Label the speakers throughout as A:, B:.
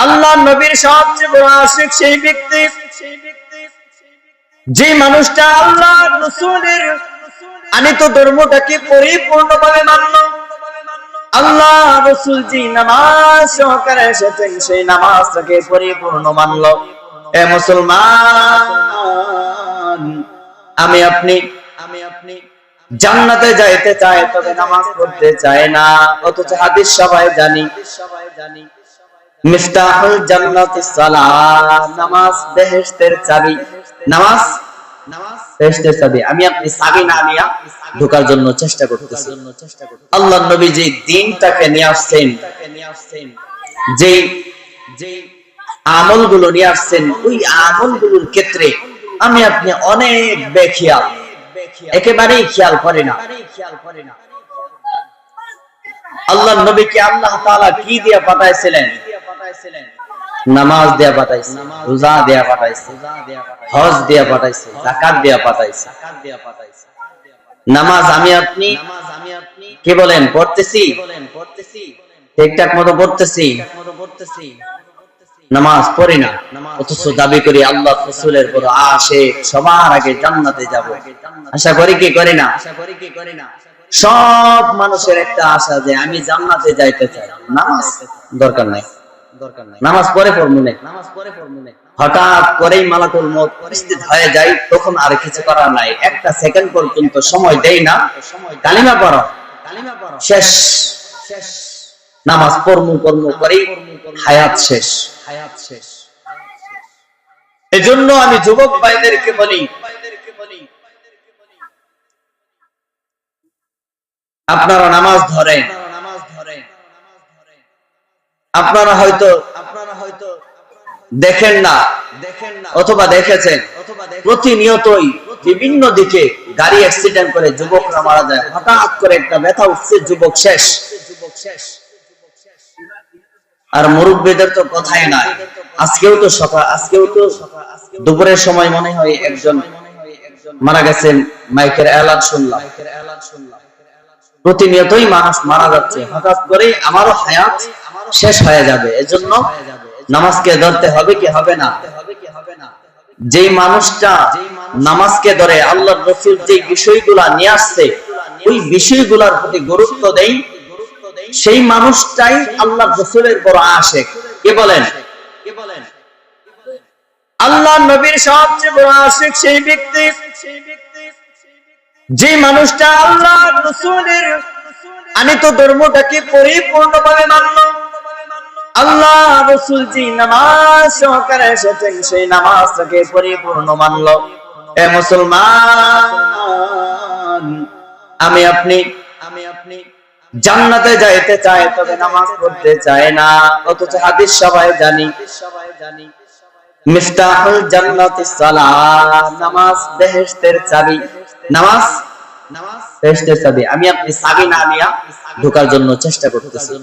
A: আল্লাহ নবীর সবচেয়ে বড় আশিক সেই ব্যক্তি যে মানুষটা আল্লাহ রাসূলের আনিত ধর্মটাকে পরিপূর্ণভাবে মানল। আল্লাহ রাসূল যে নামাজ সহকারে এসেছেন সেই নামাজটাকে পরিপূর্ণ মানল। এ মুসলমান, আমি আপনি জান্নাতে যাইতে চাই, তবে নামাজ পড়তে চাই না। অথচ হাদিস সবাই জানি, মিফতাহুল জান্নাতিস সালাহ, নামাজ বেহেশতের চাবি। নামাজ বেহেশতের চাবি। আমি আপনি চাবি না নিয়া ঢোকার জন্য চেষ্টা করতেছি। আল্লাহর নবী যে দ্বীনটাকে নিয়ে আসছেন, যেই আমলগুলো নিয়ে আসছেন, ওই আমলগুলোর ক্ষেত্রে আমি আপনি অনেক বেখেয়াল, একেবারেই খেয়াল করে না। আল্লাহর নবীকে আল্লাহ তাআলা কি দিয়ে পাঠাইছিলেন? নামাজ দিয়া পাঠাইছে, রোজা দিয়া পাঠাইছে, হজ দিয়া পাঠাইছে, যাকাত দিয়া পাঠাইছে। নামাজ আমি আপনি কি বলেন পড়তেছি? ঠিকঠাক মতো পড়তেছি? নামাজ পড়ি না, অথচ দাবি করি আল্লাহ রাসূলের বড় আশিক, সবার আগে জান্নাতে যাব। আশা করি কি করি না? সব মানুষের একটা আশা যে আমি জান্নাতে যাইতে চাই। নামাজ দরকার নাই, নামাজ পড়ে পড়মুনে। হঠাৎ করেই মালাকুল মউত উপস্থিত হয়ে যায়, তখন আর কিছু করার নাই। একটা সেকেন্ড পর্যন্ত সময় দেই না, কালিমা পড়ো, শেষ। নামাজ পড়মু করেই হায়াত শেষ। এজন্য আমি যুবক ভাইদেরকে বলি, আপনারা নামাজ ধরেন। আপনারা হয়তো দেখেন না অথবা দেখেছেন, প্রতিনিয়তই বিভিন্ন দিকে গাড়ি অ্যাক্সিডেন্ট করে যুবকরা মারা যায়। হঠাৎ করে একটা ব্যথা উঠছে, যুবক শেষ। আর মুরব্বীদের তো কথাই নাই। আজকেও তো দুপুরের সময় মনে হয় একজন মারা গেছেন, মাইকের এলান শুনলাম। প্রতিনিয়তই মানুষ মারা যাচ্ছে, হঠাৎ করে আমারও হায়াত শেষ হয়ে যাবে। এজন্য নামাজকে ধরতে হবে কি হবে না? যেই মানুষটা নামাজকে ধরে, আল্লাহর রাসূল যে বিষয়গুলা নিয়ে আসছে ওই বিষয়গুলোর প্রতি গুরুত্ব দেয়, সেই মানুষটাই আল্লাহর রাসূলের বড় আশিক। কি বলেন? আল্লাহর নবীর সবচেয়ে বড় আশিক সেই ব্যক্তি যে মানুষটা আল্লাহর রাসূলের আনিত ধর্মটাকে পরিপূর্ণভাবে মানল। আল্লাহ রাসূল যে নামাজ সহকারে এসেছেন সেই নামাজটাকে পরিপূর্ণ মানল। এ মুসলমান, আমি আপনি জান্নাতে যাইতে চাই, তবে নামাজ পড়তে চাই না। অথচ হাদিস সবাই জানি, মিফতাহুল জান্নাতিস সালাহ, নামাজ বেহেশতের চাবি। নামাজ বেহেশতের চাবি। আমি আপনি চাবি না নিয়া ঢোকার জন্য চেষ্টা করতেছি।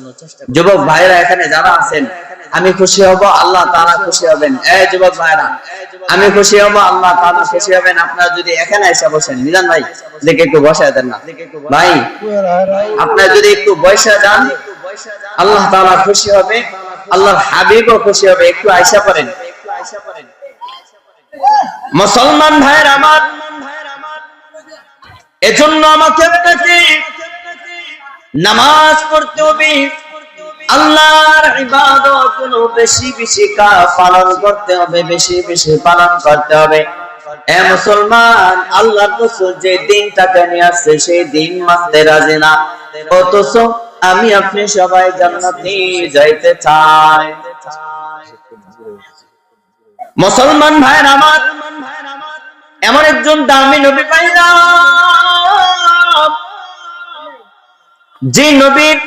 A: যুবক ভাইরা এখানে যারা আছেন, আমি খুশি হব, আল্লাহ তাআলা খুশি হবেন। এই যুবক ভাইরা, আমি খুশি হব, আল্লাহ তাআলা খুশি হবেন। আপনারা যদি এখানে এসে বসেন, মিজান ভাই দেখে একটু বসায় দেন না ভাই, আপনারা যদি একটু বসে যান, আল্লাহ তাআলা খুশি হবে, আল্লাহর হাবিবও খুশি হবে। একটু আয়সা পড়েন। মুসলমান ভাইরা আমার, এজন্য আমাকে আপনাকে নামাজ পড়তে হবে, আল্লাহর ইবাদত গুলো বেশি বেশি পালন করতে হবে, বেশি বেশি পালন করতে হবে। এ মুসলমান, আল্লাহর রাসূল যে দ্বীনটাকে নিয়ে আসছে সেই দ্বীন মানতে রাজি না, অথচ আমি আপনি সবাই জান্নাতে যাইতে চাই। মুসলমান ভাইরা আমার, এমন একজন দামি নবী পাইলাম, যে নবীর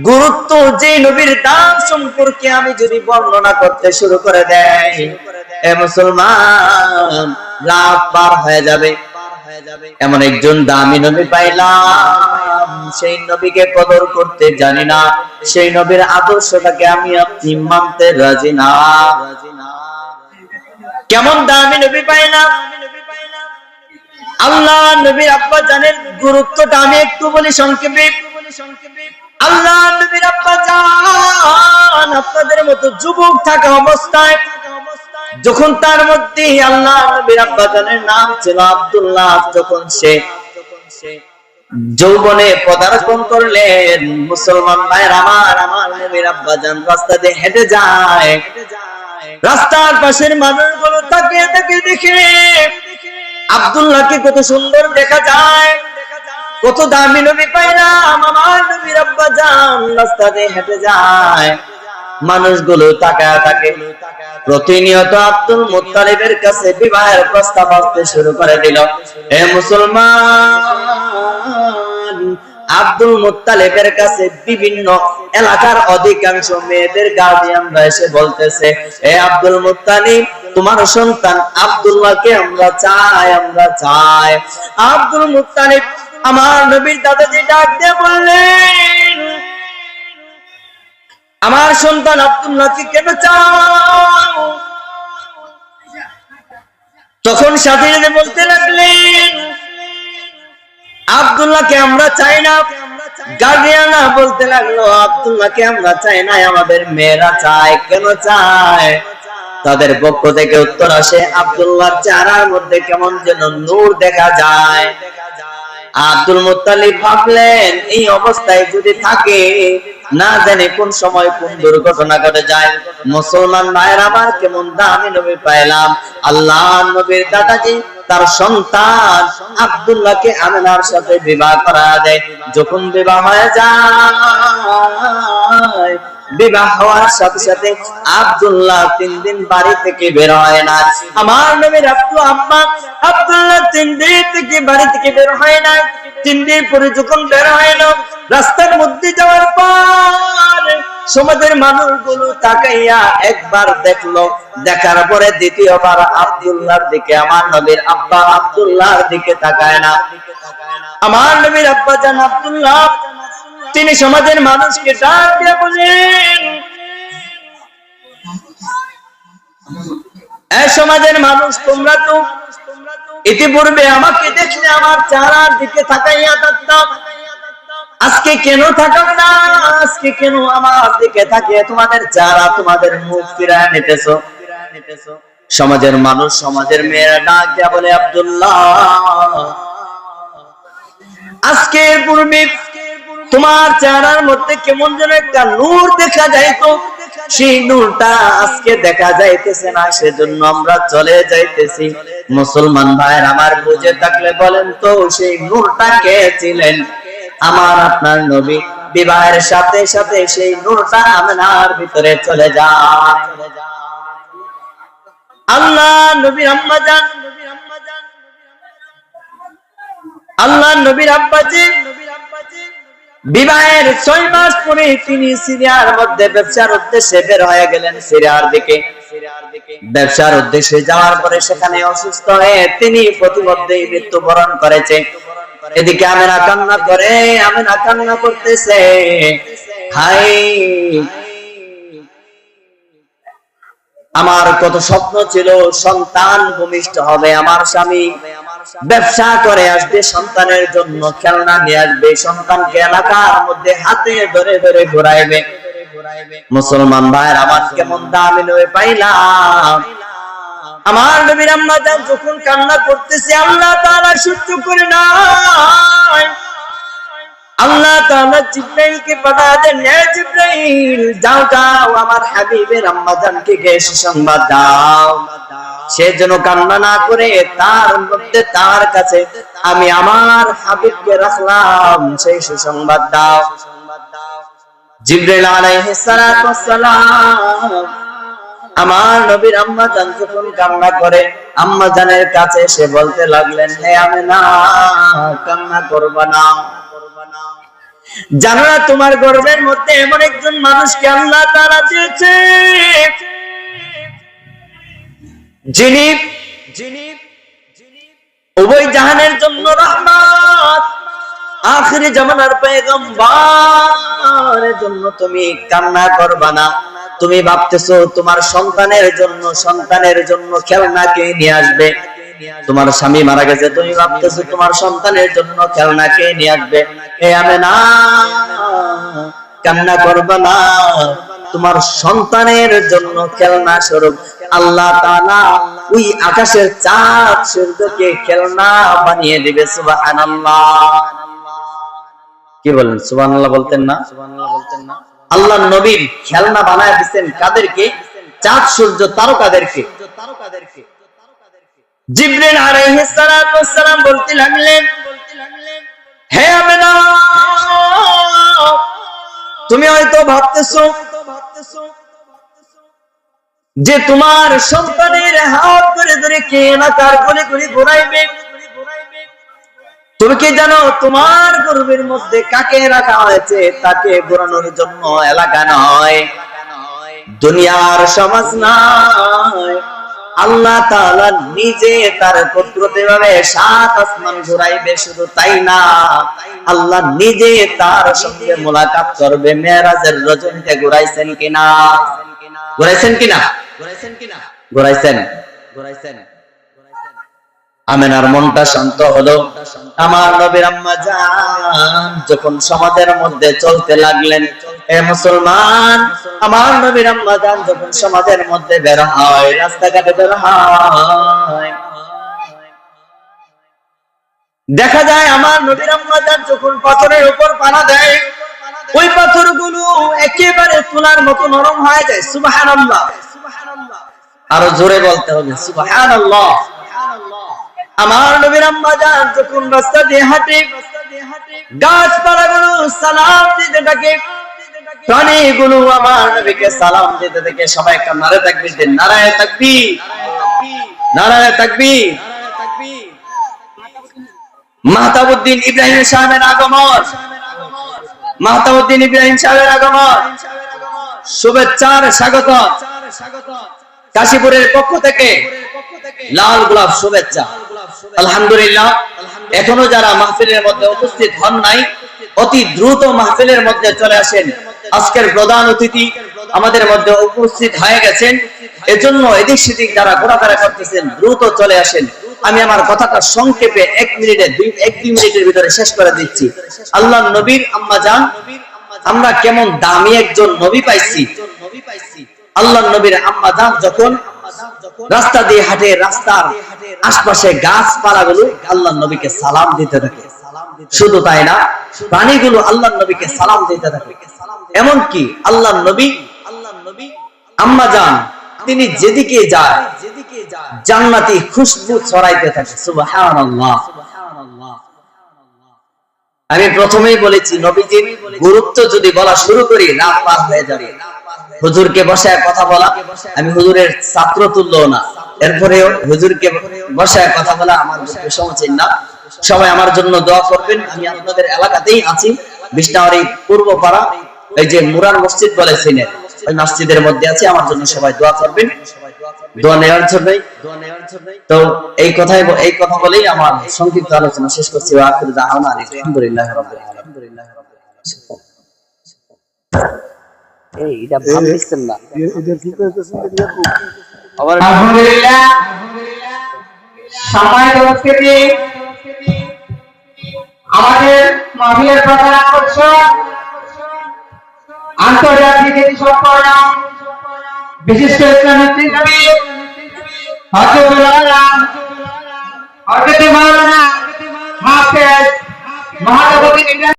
A: গুরুত্ব, যে নবীর দাম সম্পর্কে আমি যদি বর্ণনা করতে শুরু করে দেই, এ মুসলমান রাত পার হয়ে যাবে। এমন একজন দামি নবী পাইলাম, সেই নবীকে কদর করতে জানি না, সেই নবীর আদর্শটাকে আমি আপনি মানতে রাজি না। কেমন দামি নবী পাইলাম? আল্লাহ নবীর আব্বা জানের গুরুত্বটা আমি একটু বলি সংক্ষেপে। আল্লাহ নবীর আব্বা জান আপনাদের মতো যুবক থাকা অবস্থায় যখন তার মধ্যে আল্লাহ নবীর আব্বা জানের নাম ছিল আব্দুল্লাহ, যখন সে যৌবনে পদার্পণ করলেন, মুসলমান ভাইয়ের আমার নবীর আব্বা জান রাস্তা দিয়ে হেঁটে যায়, রাস্তার পাশের মানুষগুলো তাকিয়ে তাকিয়ে দেখে আব্দুল্লাহকে কত সুন্দর দেখা যায়, কত দামি নবী পাইলাম, আমার নবীর আব্বা জান রাস্তা দিয়ে হেঁটে যায়, মানুষগুলো তাকায় থাকে। প্রতিনিয়ত আব্দুল মুত্তালিবের কাছে বিবাহের প্রস্তাব আসতে শুরু করে দিল। হে মুসলমান, আব্দুল মুত্তালিবের কাছে বিভিন্ন এলাকার অধিকাংশ মেয়েদের গার্ডিয়ানরা এসে বলতেছে, হে আব্দুল মুত্তালিব, তোমার সন্তান আব্দুল্লাহকে আমরা চাই, আমরা চাই। আব্দুল মুত্তালিব আমার নবীর দাদাজি ডাক দিয়ে বললেন, আমার সন্তান আব্দুল্লাহকে কেন চাও? তখন সাথে বলতে লাগলেন, আব্দুল্লাহকে আমরা চাই না। গার্ডিয়ানরা বলতে লাগলো, আব্দুল্লাহকে আমরা চাই না, আমাদের মেয়েরা চায়। কেন চায়? তাদের পক্ষ থেকে উত্তর আসে, আব্দুল্লাহর চেহারার মধ্যে কেমন যেন নূর দেখা যায়। আব্দুল মুত্তালিব ভাবলেন, এই অবস্থায় যদি থাকে, না জানি কোন সময় কোন দুর্ঘটনা ঘটে যায়। মুসলমান ভাইয়ের আমার, কেমন দামি নবী পাইলাম। আল্লাহ নবীর দাদাজি তার সন্তান আব্দুল্লাহকে আমিনার সাথে বিবাহ করা দেয়। যখন বিবাহ হয়ে যায়, বিবাহ হওয়ার সাথে সাথে আব্দুল্লাহ 3 দিন বাড়ি থেকে বের হয় না। আমার নবীর আব্বা আব্দুল্লাহ 3 দিন থেকে বাড়ি থেকে বের হয় না। 3 দিন পরে যখন বের হয় না, রাস্তার মধ্যে যাওয়ার পর সমাজের মানুষগুলো তাকাইয়া একবার দেখলো, দেখার পরে দ্বিতীয়বার আব্দুল্লাহর দিকে, আমার নবীর আব্বা আব্দুল্লাহর দিকে তাকায় না। আমার নবীর আব্বা জান আব্দুল্লাহ তিনি সমাজের মানুষকে ডাক দিয়ে বলেন, এই সমাজের মানুষ, তোমরা তো ইতিপূর্বে আমাকে দেখলে আমার চেহারার দিকে তাকাইয়া থাকতাম, আজকে কেন থাকাও না? আজকে কেন আমার দিকে তাকিয়ে তোমাদের চেহারা, তোমাদের মুখ ফিরায় নিতেছো? সমাজের মানুষ, সমাজের মেয়েরা ডাক দিয়া বলে, আব্দুল্লাহ, আজকের পূর্বে তোমার চেহারার মধ্যে কেমন যেন একটা নূর দেখা যাইতো, সেই নূরটা আজকে দেখা যাইতেছে না, সেজন্য আমরা চলে যাইতেছি। মুসলমান ভাইয়ের আমার, বুঝে থাকলে বলেন তো, সেই নূরটা কে ছিলেন? আমার আপনার নবী। বিবাহের সাথে সাথে সেই নূরটা আমিনার ভিতরে চলে যায়। আল্লাহ নবীর আম্মা জান, আল্লাহ নবীর আব্বাজি বিবাহের 6 মাস পরে তিনি সিরিয়ার মধ্যে ব্যবসার উদ্দেশ্যে বের হয়ে গেলেন, সিরিয়ার দিকে। ব্যবসার উদ্দেশ্যে যাওয়ার পরে সেখানে অসুস্থ হয়ে তিনি প্রতিমধ্যেই মৃত্যুবরণ করেছে। এদিকে আমিনা কান্না করে, আমিনা কান্না করতেছে, হাই, আমার কত স্বপ্ন ছিল সন্তান ভূমিষ্ঠ হবে, আমার স্বামী ব্যবসা করে আসবে, সন্তানের জন্য খেলনা নিয়ে আসবে, সন্তানকে এলাকার মধ্যে হাতে ধরে ধরে ঘুরাইবে। মুসলমান ভাইয়ের আমার, কেমন দামি নবী পাইলাম। আমার নবীর আম্মা জান যখন কান্না করতেছে, আল্লাহ তাআলা সহ্য করে নাই। আল্লাহ তাআলা জিবরাইলকে পাঠায় দেন, হে জিবরাইল, যাও যাও আমার হাবিবের আম্মা জানকে গিয়ে সুসংবাদ দাও, সে যেন কান্না না করে, তার মধ্যে তার কাছে আমি আমার হাবিবকে রাখলাম, সেই সুসংবাদ দাও। জিবরাইল আলাইহিস সালাতু ওয়াস সালাম আমার নবীর আম্মা জান যখন কান্না করে, আম্মা জানের কাছে এসে বলতে লাগলেন, হে আমিনা, কান্না করবা না, জানো না তোমার গর্ভের মধ্যে এমন একজন মানুষকে আল্লাহ তাআলা দিয়েছে, যিনি উভয় জাহানের জন্য রহমত, আখিরি জামানার পয়গম্বরের জন্য তুমি কান্না করবা না। তুমি ভাবতেছো তোমার সন্তানের জন্য খেলনা কে নিয়ে আসবে, তোমার স্বামী মারা গেছে, তুমি ভাবতেছো তোমার সন্তানের জন্য খেলনা কে নিয়ে আসবে। এ আমেনা, কান্না করবে না, তোমার সন্তানের জন্য খেলনা স্বরূপ আল্লাহ তাআলা ওই আকাশের চাঁদ সূর্যকে খেলনা বানিয়ে দিবে। সুবহানাল্লাহ। কি বলেন? সুবহানাল্লাহ বলতেন না? আল্লাহ নবীর খেলনা বানায় দিচ্ছেন কাদেরকে? চাঁদ সূর্য তারকাদেরকে। জিবরিল আলাইহিস সালাম বলতে লাগলেন, হে আমেনা, তুমি হয়তো ভাবতেছো যে তোমার সন্তানের হাত ধরে ধরে কে এলাকার গলি গলি ঘুরাইবে। তুমি কি জানো তোমার গর্ভের মধ্যে কাকে রাখা হয়েছে? তাকে ঘোরানোর জন্য এলাকা নয়, দুনিয়ার সমাজ নয়, আল্লাহ তাআলা নিজে তার কুদরতে ভাবে সাত আসমান ঘুরাইবে। শুধু তাই না, আল্লাহ নিজে তার সঙ্গে মোলাকাত করবে। মেরাজের রজনীতে ঘুরাইছেন কিনা? ঘুরাইছেন কিনা? ঘুরাইছেন। আমেনার মনটা শান্ত হলো। আমার নবীর আম্মা জান যখন সমাজের মধ্যে চলতে লাগলেন, এ মুসলমান, আমার নবীর আম্মা জান যখন সমাজের মধ্যে বের হয়, রাস্তাঘাটে বের হয়, দেখা যায় আমার নবীর আম্মা জান যখন পাথরের উপর পানা দেয়, ওই পাথরগুলো একেবারে তুলার মতো নরম হয়ে যায়। সুবহানাল্লাহ। আরো জোরে বলতে হবে সুবহানাল্লাহ। আমার নবীর আম্মা জান যখন রাস্তা দিয়ে হাঁটে, গাছপালাগুলো সালাম দিতে থাকে, প্রাণীগুলো আমার নবীকে সালাম দিতে থাকে। সবাই একটা নারে তাকবীর দেন, নারায়ে তাকবীর, নারায়ে তাকবীর। মাহতাবউদ্দিন ইব্রাহিম সাহেবের আগমন, মাহতাবউদ্দিন ইব্রাহিম সাহেবের আগমন, শুভেচ্ছার স্বাগত। কাশীপুরের পক্ষ থেকে লাল গোলাপ শুভেচ্ছা। আলহামদুলিল্লাহ। এখনো যারা মাহফিলের মধ্যে উপস্থিত হন নাই, অতি দ্রুত মাহফিলের মধ্যে চলে আসেন। আজকের প্রধান অতিথি আমাদের মধ্যে উপস্থিত হয়ে গেছেন, এজন্য এদিক সেদিক যারা ঘোরাফেরা করতেছেন দ্রুত চলে আসেন। আমি আমার কথাটা সংক্ষেপে 1 মিনিটের ভিতরে শেষ করে দিচ্ছি। আল্লাহ নবীর আম্মা জান, আমরা কেমন দামি একজন নবী পাইছি। আল্লাহ নবীর আম্মা জান যখন রাস্তা দিয়ে হাঁটে, রাস্তার আশপাশে গাছপালাগুলো আল্লাহ নবীকে সালাম দিতে থাকে। শুধু তাই না, প্রাণীগুলো আল্লাহ নবীকে সালাম দিতে থাকে। এমন কি আল্লাহ নবী আম্মা জান তিনি যেদিকে যায় জান্নাতি খুশবু ছড়াইতে থাকে। সুবহানাল্লাহ। আমি প্রথমেই বলেছি, নবীজির গুরুত্ব যদি বলা শুরু করি রাত পার হয়ে যাবে। হুজুরকে বসায় কথা বলা, আমি হুজুরের ছাত্র তুল্য না, এরপরেও হুজুরকে বসায় কথা বলা আমার পক্ষে সমীচীন না। সবাই আমার জন্য দোয়া করবেন। আমি আপনাদের এলাকাতেই আছি, বিষ্ণাবাড়ি পূর্বপাড়া, এই যে মুরার মসজিদ বলেছিলেন, ওই মসজিদের মধ্যে আছি। আমার জন্য সবাই দোয়া করবেন, দোয়া নেওয়ার জন্যই। তো এই কথা বলেই আমার সংক্ষিপ্ত আলোচনা শেষ করছি। আখির দাওয়ানা আলহামদুলিল্লাহি রাব্বিল আলামিন। এই এটা ভাব দিচ্ছেন না,
B: আলহামদুলিল্লাহ। সম্মানিত উপস্থিতি, আমাদের মাহফিলের প্রধান আকর্ষণ আন্তর্জাতিক খ্যাতি সম্পন্ন বিশিষ্ট ইসলামিক চিন্তাবিদ হযরত মাওলানা হাফেজ মাহতাবউদ্দিন